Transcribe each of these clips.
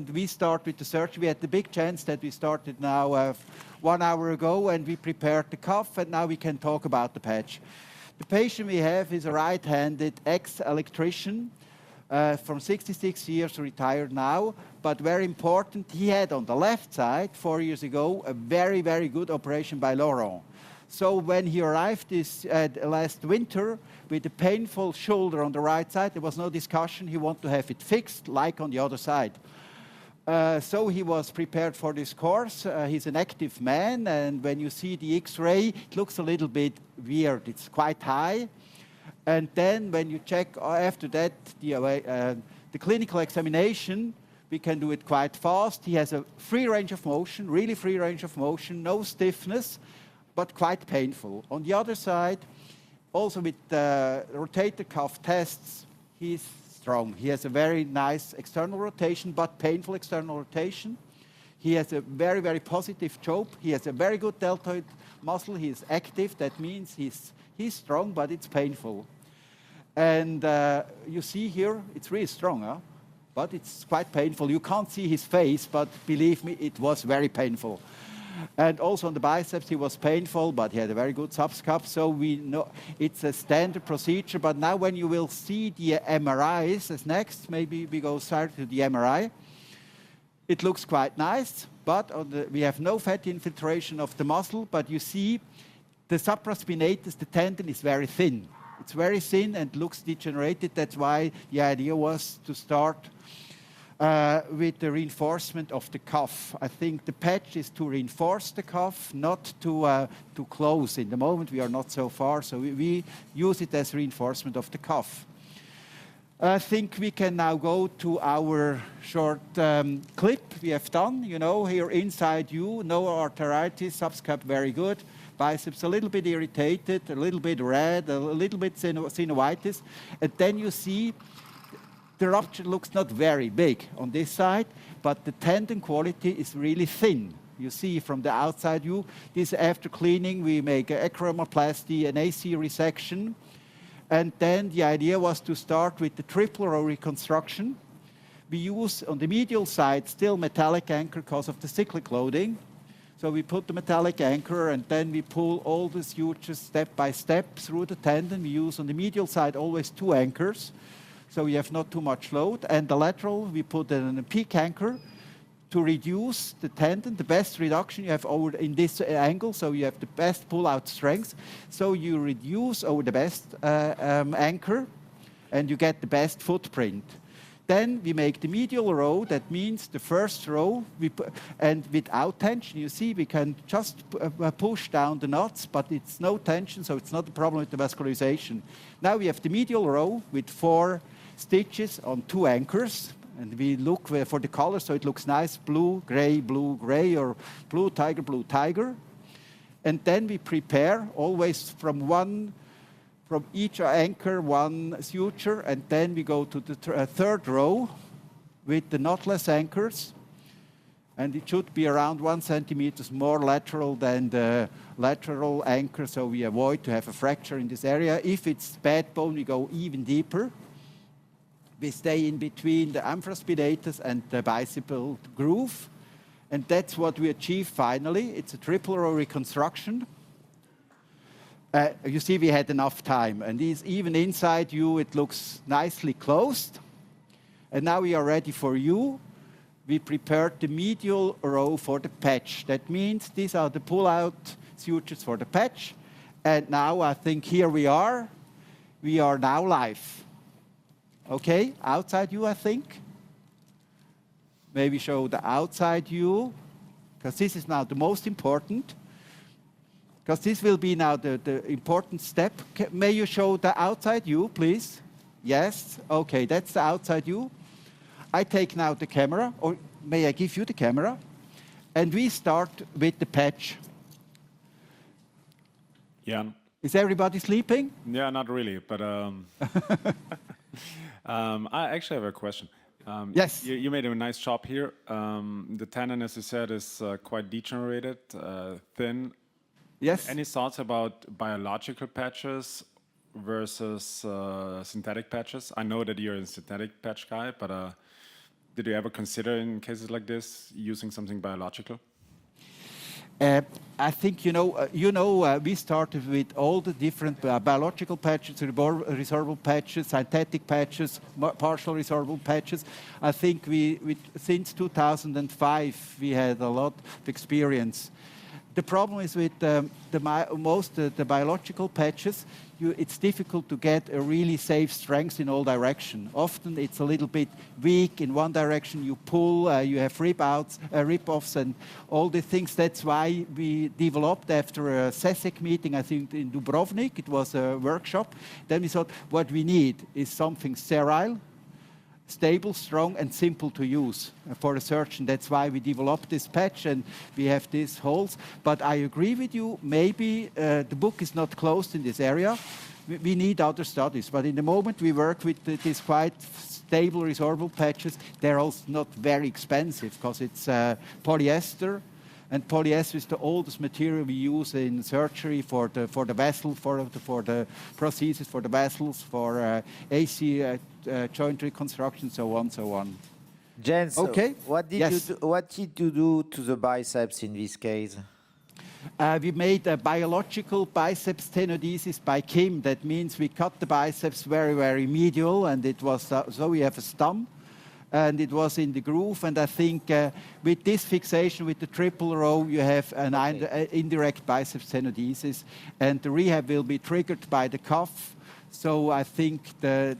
We start with the surgery. We had the big chance that we started now 1 hour ago, and we prepared the cuff, and now we can talk about the patch. The patient we have is a right-handed ex-electrician from 66 years, retired now, but very important, he had on the left side 4 years ago a very, very good operation by Laurent. So when he arrived last winter with a painful shoulder on the right side, there was no discussion. He wanted to have it fixed like on the other side. So he was prepared for this course. He's an active man, and when you see the X-ray, it looks a little bit weird. It's quite high. And then when you check after that the clinical examination, we can do it quite fast. He has a free range of motion, really free range of motion, no stiffness, but quite painful. On the other side, also with the rotator cuff tests, he's strong. He has a very nice external rotation, but painful external rotation. He has a very, very positive choke. He has a very good deltoid muscle. He is active. That means he's strong, but it's painful. And you see here, it's really strong, huh? But it's quite painful. You can't see his face, but believe me, it was very painful. And also on the biceps, he was painful, but he had a very good subscuff. So we know it's a standard procedure. But now when you will see the MRIs as next, maybe we go start to the MRI. It looks quite nice, but we have no fat infiltration of the muscle. But you see the supraspinatus, the tendon is very thin. It's very thin and looks degenerated. That's why the idea was to start with the reinforcement of the cuff. I think the patch is to reinforce the cuff, not to close. In the moment, we are not so far, so we use it as reinforcement of the cuff. I think we can now go to our short clip we have done. You know, here inside you, no arteritis, subscap very good. Biceps a little bit irritated, a little bit red, a little bit synovitis. And then you see the rupture looks not very big on this side, but the tendon quality is really thin. You see from the outside view, this after cleaning, we make an acromoplasty, an AC resection. And then the idea was to start with the triple row reconstruction. We use on the medial side still metallic anchor because of the cyclic loading. So we put the metallic anchor and then we pull all the sutures step by step through the tendon. We use on the medial side always 2 anchors, so we have not too much load. And the lateral, we put a peak anchor to reduce the tendon, the best reduction you have over in this angle, so you have the best pull-out strength. So you reduce over the best anchor and you get the best footprint. Then we make the medial row. That means the first row, and without tension, you see, we can just push down the nuts, but it's no tension, so it's not a problem with the vascularization. Now we have the medial row with 4 stitches on 2 anchors, and we look for the color, so it looks nice, blue, gray, or blue, tiger. And then we prepare always from each anchor, 1 suture, and then we go to the third row with the knotless anchors. And it should be around 1 centimeter more lateral than the lateral anchor, so we avoid to have a fracture in this area. If it's bad bone, we go even deeper. We stay in between the infraspinatus and the bicipital groove. And that's what we achieve finally. It's a triple row reconstruction. You see, we had enough time, and even inside you, it looks nicely closed. And now we are ready for you. We prepared the medial row for the patch. That means these are the pull-out sutures for the patch. And now I think here we are. We are now live. Okay, outside you, I think. Maybe show the outside view, because this is now the most important. Because this will be now the important step. May you show the outside view, please? Yes, okay, that's the outside view. I take now the camera, or may I give you the camera? And we start with the patch. Yeah. Is everybody sleeping? Yeah, not really, but I actually have a question. Yes. You made a nice job here. The tendon, as you said, is quite degenerated, thin. Yes. Any thoughts about biological patches versus synthetic patches? I know that you're a synthetic patch guy, but Did you ever consider in cases like this using something biological? I think we started with all the different biological patches, resorbable patches, synthetic patches, partial resorbable patches. I think since 2005 we had a lot of experience. The problem is with the biological patches, it's difficult to get a really safe strength in all directions. Often it's a little bit weak in one direction. You pull, you have rip-offs, and all the things. That's why we developed after a CESEC meeting, I think in Dubrovnik. It was a workshop. Then we thought what we need is something sterile, stable, strong, and simple to use for a surgeon. That's why we developed this patch and we have these holes. But I agree with you, maybe the book is not closed in this area. We need other studies. But in the moment we work with these quite stable resorbable patches, they're also not very expensive because it's polyester. And polyester is the oldest material we use in surgery for the vessel, for the prosthesis, for the vessels, for AC joint reconstruction, so on. Jens, okay. What did you do to the biceps in this case? We made a biological biceps tenodesis by Kim. That means we cut the biceps very, very medial, and it was so we have a stump. And it was in the groove, and I think with this fixation, with the triple row, you have an indirect biceps tenodesis, and the rehab will be triggered by the cuff. So I think the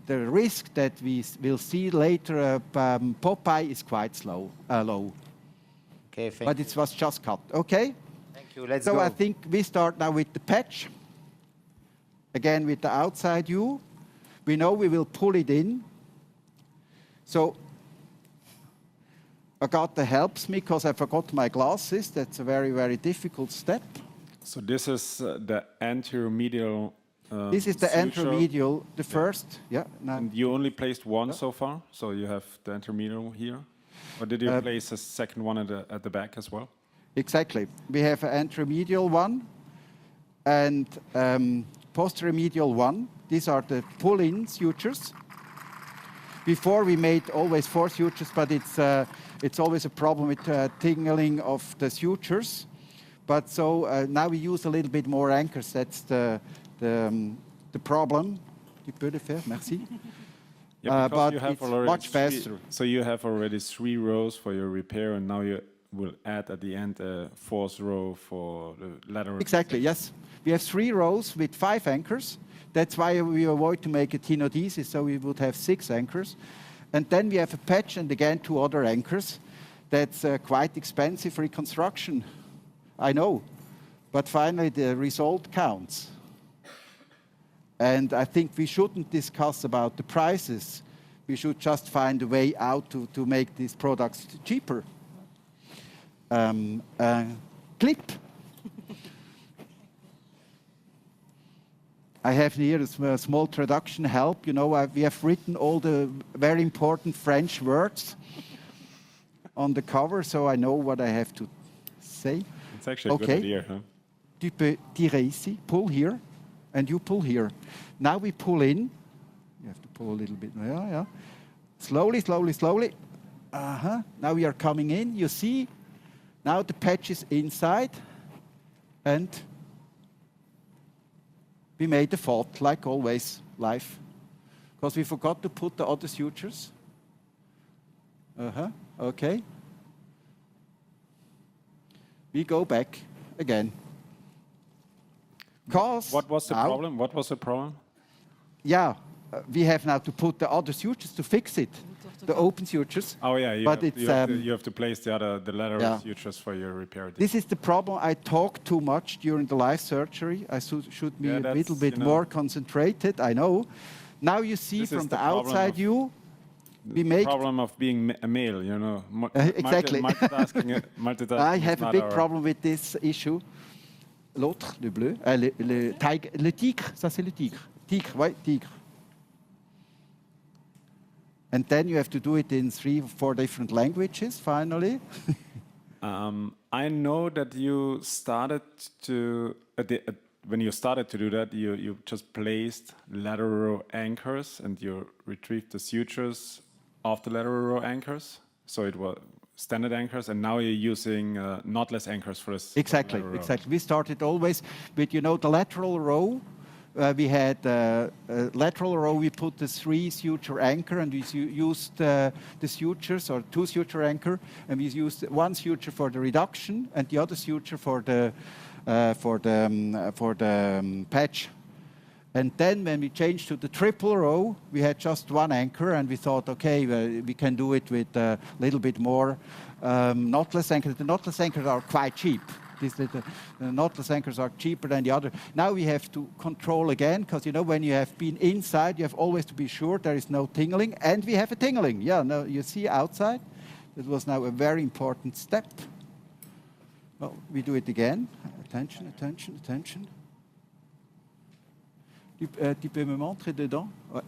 risk that we will see later, Popeye, is quite low. Okay, thank you. But it was just cut. Okay. Thank you. Let's go. So I think we start now with the patch. Again with the outside view. We know we will pull it in. So Agatha helps me because I forgot my glasses. That's a very, very difficult step. So this is the anteromedial this is the suture. Anteromedial, the first. Yeah. And you only placed one so far? So you have the anteromedial here? Or did you place a second one at the back as well? Exactly. We have an anteromedial one and posteromedial one. These are the pull-in sutures. Before we made always 4 sutures, but it's always a problem with tingling of the sutures. But so now we use a little bit more anchors. That's the problem. Tu peux le faire, merci. Yeah, but you have it's much faster. So you have already 3 rows for your repair, and now you will add at the end a 4th row for the lateral. Exactly, yes. We have 3 rows with 5 anchors. That's why we avoid to make a tenodesis, so we would have 6 anchors. And then we have a patch and again 2 other anchors. That's quite expensive reconstruction, I know. But finally the result counts. And I think we shouldn't discuss about the prices. We should just find a way out to make these products cheaper. Clip. I have here a small traduction help. You know, we have written all the very important French words on the cover, so I know what I have to say. It's actually a good idea, huh? Tu peux tirer ici, pull here, and you pull here. Now we pull in. You have to pull a little bit. Yeah. Slowly, slowly, slowly. Now we are coming in. You see, now the patch is inside, and we made a fault, like always, live, because we forgot to put the other sutures. Okay. We go back again. What was the problem? What was the problem? Yeah, we have now to put the other sutures to fix it, the open sutures. Oh yeah, you have to place the lateral sutures for your repair. This is the problem. I talk too much during the live surgery. I should be a little bit more concentrated, I know. Now you see from the outside view, we make... The problem of being a male, you know. Exactly. Multitasking I have a big problem with this issue. L'autre, le bleu, le tigre, ça c'est le tigre. Tigre, ouais, tigre. And then you have to do it in 3 or 4 different languages, finally. I know that you started to, when you started to do that, you just placed lateral row anchors and you retrieved the sutures of the lateral row anchors. So it was standard anchors, and now you're using knotless anchors for this. Exactly, exactly. We started always with, you know, the lateral row. We had a lateral row, we put the 3 suture anchor, and we used the sutures, or 2 suture anchor, and we used 1 suture for the reduction and the other suture for the patch. And then when we changed to the triple row, we had just 1 anchor, and we thought, okay, we can do it with a little bit more knotless anchors. The knotless anchors are quite cheap. The knotless anchors are cheaper than the other. Now we have to control again, because, you know, when you have been inside, you have always to be sure there is no tingling, and we have a tingling. Yeah, no, you see outside. That was now a very important step. Well, we do it again. Attention, attention, attention. Tu peux me montrer dedans? Ouais.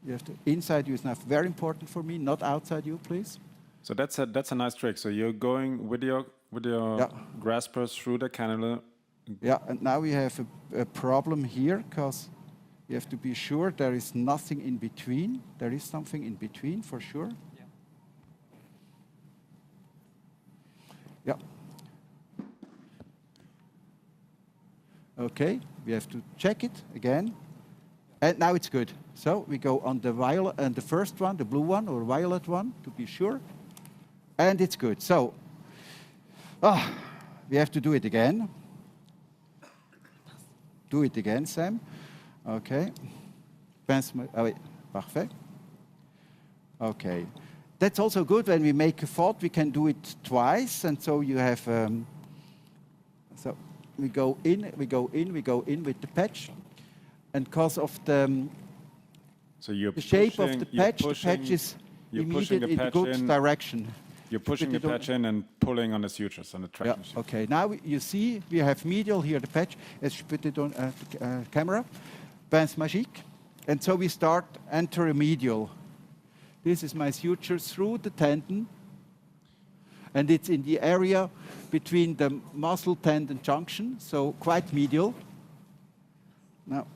You have to, inside you is now very important for me, not outside you, please. So that's a nice trick. So you're going with your graspers through the cannula. Yeah, and now we have a problem here, because you have to be sure there is nothing in between. There is something in between for sure. Yeah. Okay, we have to check it again. And now it's good. So we go on the violet, and the first one, the blue one or violet one, to be sure. And it's good. So we have to do it again. Do it again, Sam. Okay. Wait, parfait. Okay. That's also good when we make a thought, we can do it twice. And so you have, so we go in, we go in, we go in with the patch. And because of the shape of the patch is immediately in the good direction. You're pushing the patch in and pulling on the sutures, on the tracking sutures. Okay, now you see we have medial here, the patch. Let's put it on camera. Pince magique. And so we start anteromedial. This is my suture through the tendon. And it's in the area between the muscle tendon junction, so quite medial. Now,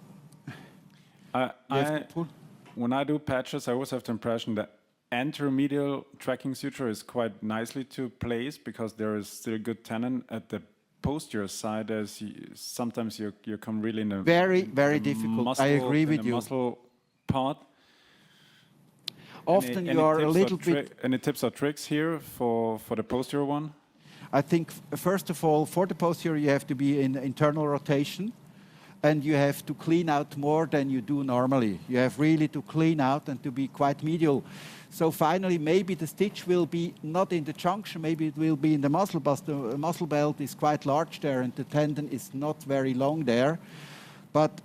when I do patches, I always have the impression that anteromedial tracking suture is quite nicely to place, because there is still good tendon at the posterior side. As sometimes you come really in a very difficult. Muscle, I agree with you. Muscle part. Often you are a little bit. Any tips or tricks here for the posterior one? I think first of all, for the posterior, you have to be in internal rotation. And you have to clean out more than you do normally. You have really to clean out and to be quite medial. So finally, maybe the stitch will be not in the junction, maybe it will be in the muscle, but the muscle belt is quite large there and the tendon is not very long there. But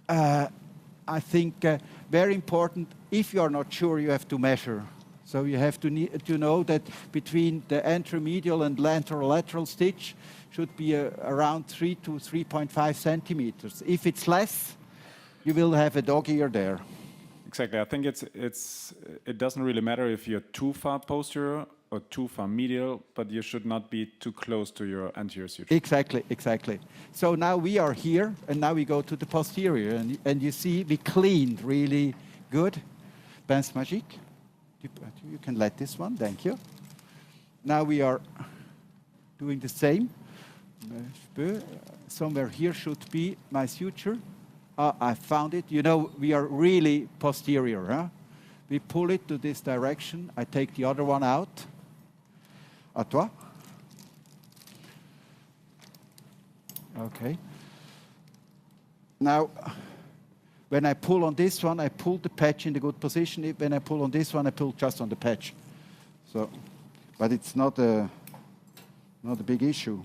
I think very important, if you are not sure, you have to measure. So you have to know that between the anteromedial and lateral stitch should be around 3 to 3.5 centimeters. If it's less, you will have a dog ear there. Exactly. I think it doesn't really matter if you're too far posterior or too far medial, but you should not be too close to your anterior suture. Exactly, exactly. So now we are here, and now we go to the posterior, and you see we cleaned really good. Pince magique. You can let this one, thank you. Now we are doing the same. Somewhere here should be my suture. I found it. You know, we are really posterior. Huh? We pull it to this direction. I take the other one out. À toi. Okay. Now, when I pull on this one, I pull the patch in the good position. When I pull on this one, I pull just on the patch. So, but it's not a big issue.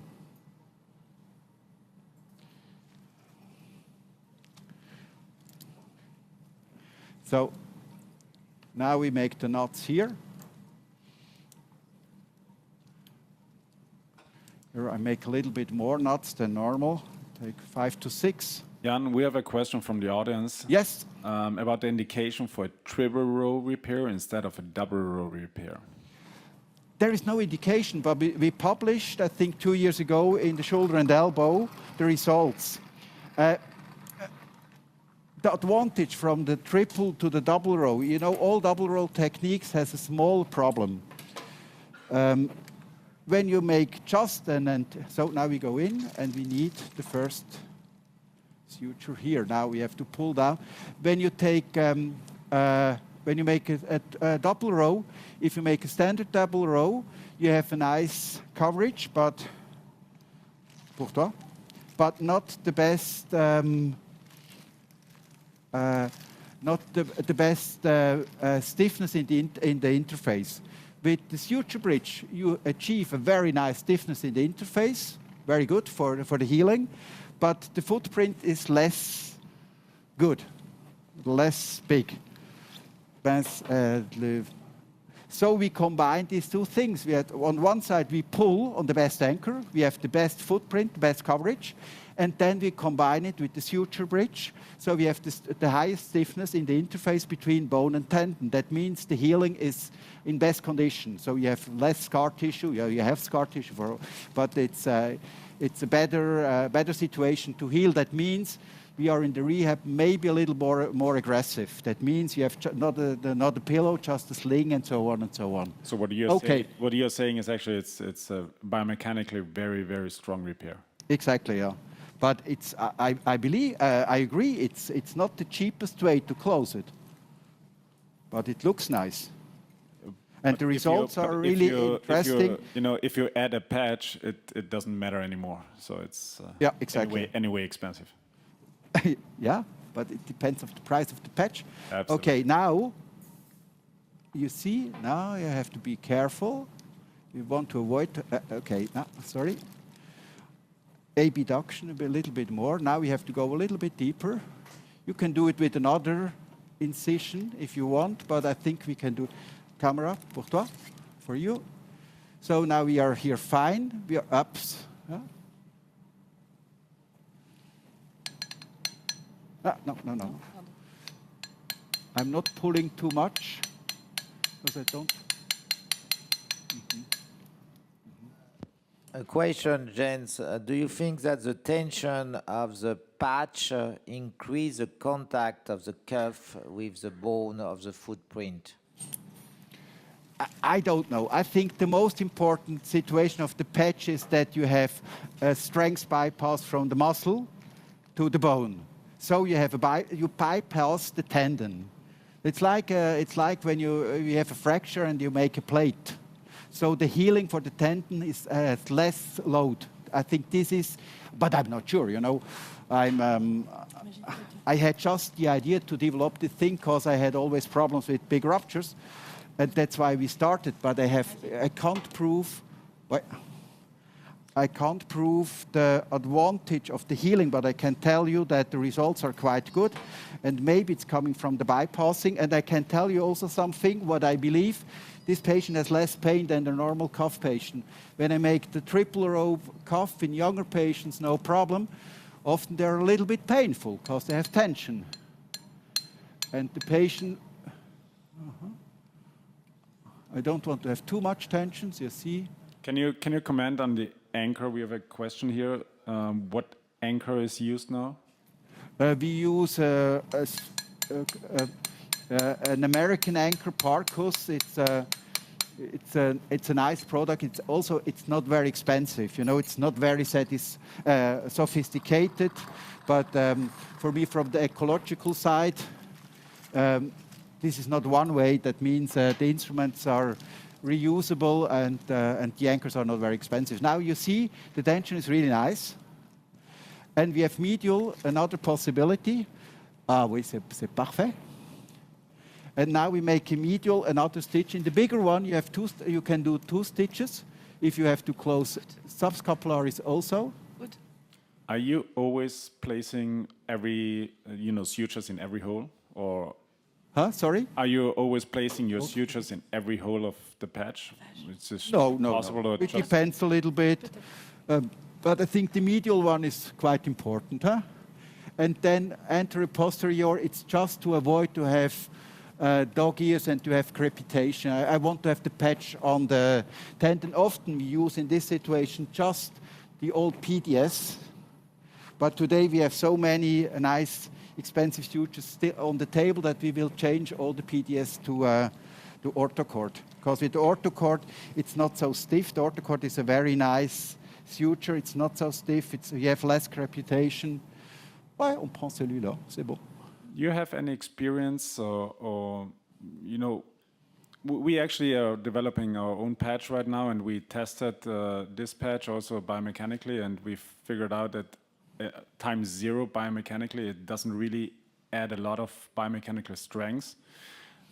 So now we make the knots here. Here I make a little bit more knots than normal. Take 5 to 6. Jan, we have a question from the audience. Yes. About the indication for a triple row repair instead of a double row repair. There is no indication, but we published, I think 2 years ago, in the shoulder and elbow, the results. The advantage from the triple to the double row, you know, all double row techniques has a small problem. When you make just so now we go in and we need the first suture here. Now we have to pull down. When you take, when you make a double row, if you make a standard double row, you have a nice coverage, but not the best. Not the best stiffness in the interface. With the suture bridge, you achieve a very nice stiffness in the interface, very good for the healing, but the footprint is less good, less big. So we combine these two things. We had, on one side, we pull on the best anchor. We have the best footprint, the best coverage. And then we combine it with the suture bridge. So we have the highest stiffness in the interface between bone and tendon. That means the healing is in best condition. So you have less scar tissue. Yeah, you have scar tissue, but it's a better situation to heal. That means we are in the rehab maybe a little more aggressive. That means you have not a pillow, just a sling, and so on and so on. So what you're saying is actually it's a biomechanically very, very strong repair. Exactly, yeah. But it's I believe I agree. It's not the cheapest way to close it, but it looks nice, and the results are really interesting. If you add a patch, it doesn't matter anymore. So it's yeah, exactly. Anyway expensive. Yeah, but it depends on the price of the patch. Absolutely. Okay, now you see. Now you have to be careful. You want to avoid. Okay, sorry. Abduction a little bit more. Now we have to go a little bit deeper. You can do it with another incision if you want, but I think we can do camera pour toi, for you. So now we are here fine. We are ups. No. I'm not pulling too much because I don't. A question, Jens. Do you think that the tension of the patch increase the contact of the cuff with the bone of the footprint? I don't know. I think the most important situation of the patch is that you have a strength bypass from the muscle to the bone. So you have you bypass the tendon. It's like when you have a fracture and you make a plate. So the healing for the tendon is less load. I think this is, but I'm not sure. I had just the idea to develop the thing because I had always problems with big ruptures, and that's why we started. But I can't prove. I can't prove the advantage of the healing, but I can tell you that the results are quite good, and maybe it's coming from the bypassing. And I can tell you also something, what I believe, this patient has less pain than the normal cuff patient. When I make the triple row cuff in younger patients, no problem. Often they're a little bit painful because they have tension. And the patient, I don't want to have too much tension, so you see. Can you comment on the anchor? We have a question here. What anchor is used now? We use an American anchor, Parcus. It's a nice product. It's not very expensive. It's not very sophisticated. But for me, from the ecological side, this is not one way. That means the instruments are reusable and the anchors are not very expensive. Now you see the tension is really nice. And we have medial, another possibility. Oui, c'est parfait. And now we make a medial, another stitch. In the bigger one, you can do 2 stitches if you have to close subscapularis also. Good. Are you always placing sutures in every hole, or? Sorry? Are you always placing your sutures in every hole of the patch? It's just No. It depends a little bit. But I think the medial one is quite important. And then anterior posterior, it's just to avoid to have dog ears and to have crepitation. I want to have the patch on the tendon. Often we use in this situation just the old PDS, but today we have so many nice expensive sutures still on the table that we will change all the PDS to orthocord. Because with the orthocord, it's not so stiff. The orthocord is a very nice suture. It's not so stiff. You have less crepitation. Ouais, on prend celui-là, c'est bon. You have any experience or you know, we actually are developing our own patch right now, and we tested this patch also biomechanically, and we figured out that times 0 biomechanically, it doesn't really add a lot of biomechanical strength.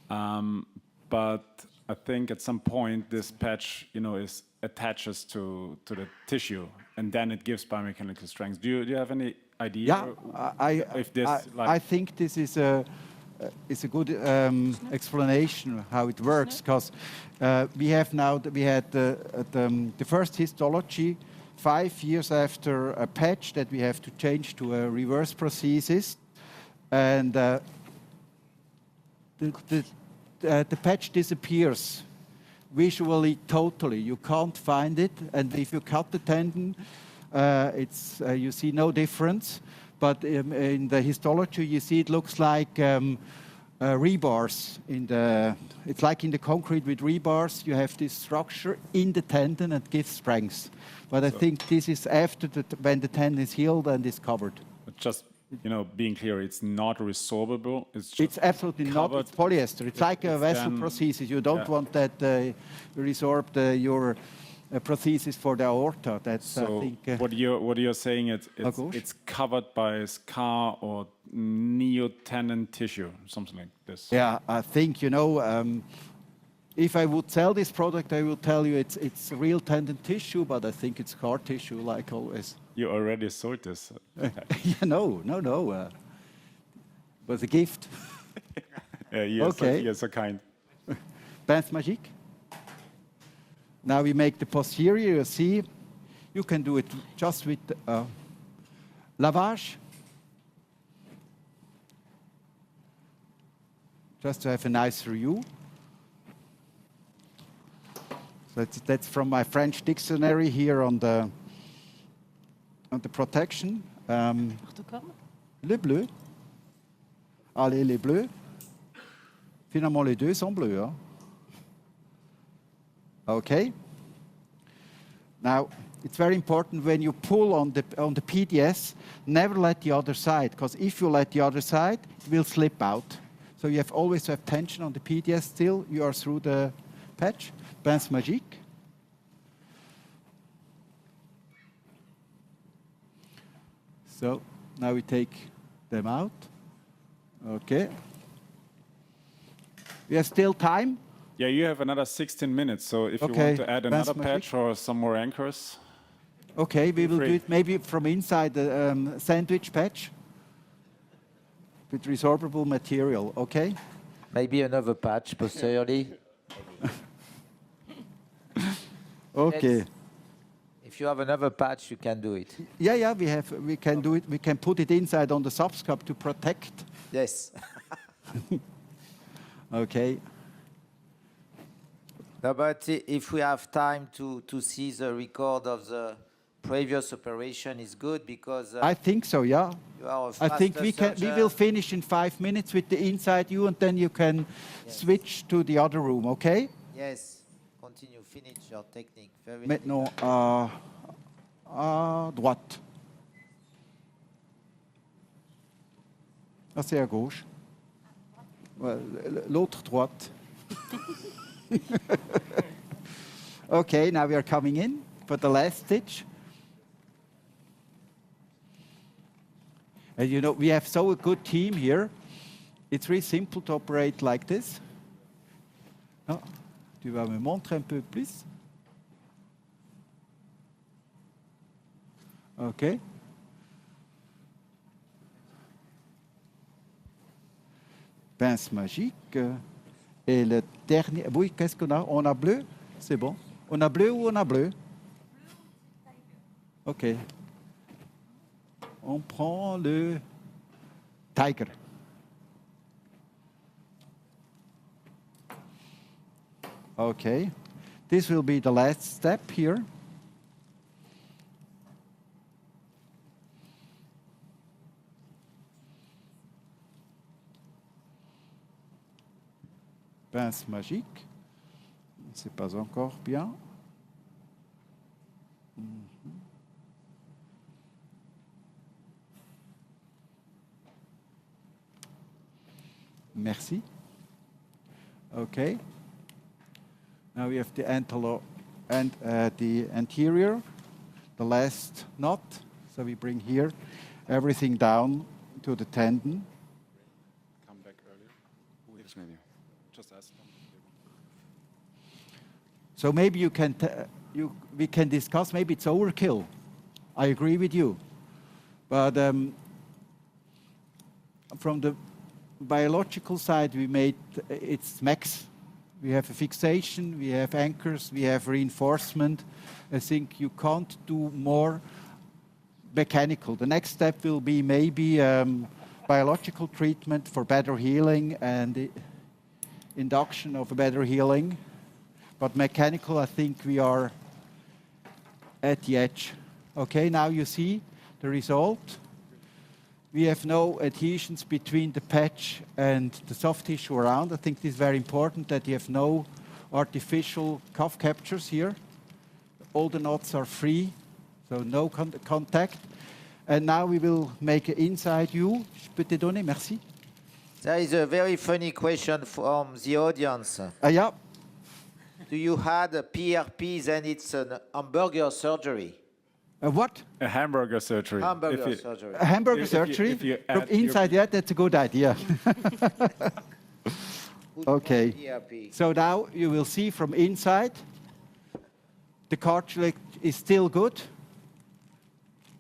But I think at some point this patch, you know, attaches to the tissue, and then it gives biomechanical strength. Do you have any idea? Yeah, I think this is a good explanation how it works, because we had the first histology 5 years after a patch that we have to change to a reverse prosthesis, and the patch disappears visually totally. You can't find it, and if you cut the tendon, you see no difference. But in the histology, you see it looks like rebars. It's like in the concrete with rebars. You have this structure in the tendon and gives strength. But I think this is after when the tendon is healed and is covered. Just, you know, being clear, it's not resorbable. It's absolutely not. It's polyester. It's like a vessel prosthesis. You don't want that resorb your prosthesis for the aorta. That's so. I think. What you're saying it's covered by scar or neotendon tissue, something like this. Yeah, I think, you know. If I would sell this product, I will tell you it's real tendon tissue, but I think it's scar tissue, like always. You already sold this. Yeah, no. It was a gift. You're so kind. Pince magique. Now we make the posterior. You see, you can do it just with lavage. Just to have a nice view. So that's from my French dictionary here on the protection. Le bleu. Allez, les bleus. Finalement, les deux sont bleus. Hein? Okay. Now, it's very important when you pull on the PDS, never let the other side, because if you let the other side, it will slip out. So you always have tension on the PDS still. You are through the patch. Pince magique. So now we take them out. Okay. We have still time. Yeah, you have another 16 minutes. So if you want to add another patch or some more anchors. Okay, we will do it maybe from inside the sandwich patch with resorbable material. Okay. Maybe another patch posteriorly. Okay. If you have another patch, you can do it. Yeah, we can do it. We can put it inside on the subscap to protect. Yes. Okay. No, but if we have time to see the record of the previous operation, is good because I think so. Yeah. You are I think we will finish in 5 minutes with the inside view, and then you can switch to the other room. Okay. Yes. Continue. Finish your technique. Very Maintenant à droite. Ah, c'est à gauche. L'autre droite. Okay, now we are coming in for the last stitch. And you know, we have so a good team here. It's really simple to operate like this. Oh, tu vas me montrer un peu plus? Okay. Pince magique. Et le dernier... Oui, qu'est-ce qu'on a? On a bleu? C'est bon. On a bleu ou on a bleu? OK. On prend le Tiger. Okay. This will be the last step here. Pince magique. C'est pas encore bien. Merci. Okay. Now we have the the anterior, the last knot. So we bring here everything down to the tendon. Come back earlier. Just ask them. So maybe we can discuss. Maybe it's overkill. I agree with you, but from the biological side, we made it's max. We have a fixation, we have anchors, we have reinforcement. I think you can't do more mechanical. The next step will be maybe biological treatment for better healing and induction of a better healing. But mechanical, I think we are at the edge. Okay, now you see the result. We have no adhesions between the patch and the soft tissue around. I think this is very important that you have no artificial cuff captures here. All the knots are free, so no contact. And now we will make an inside view. Je peux te donner, merci. There is a very funny question from the audience. Yeah. Do you had a PRP, then it's an hamburger surgery? What? A hamburger surgery. Hamburger surgery. A hamburger If you- surgery? if you From add your- inside, yeah, that's a good idea. Okay. PRP. So now you will see from inside, the cartilage is still good.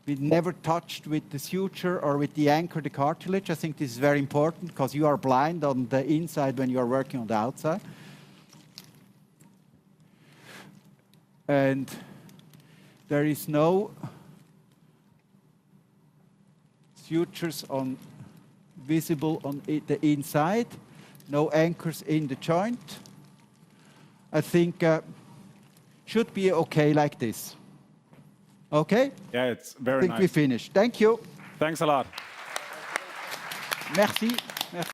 We never touched with the suture or with the anchor the cartilage. I think this is very important because you are blind on the inside when you are working on the outside. And there is no sutures visible on the inside, no anchors in the joint. I think should be okay like this. Okay? Yeah, it's I very think nice. we finished. Thank you. Thanks a lot. Merci. Merci.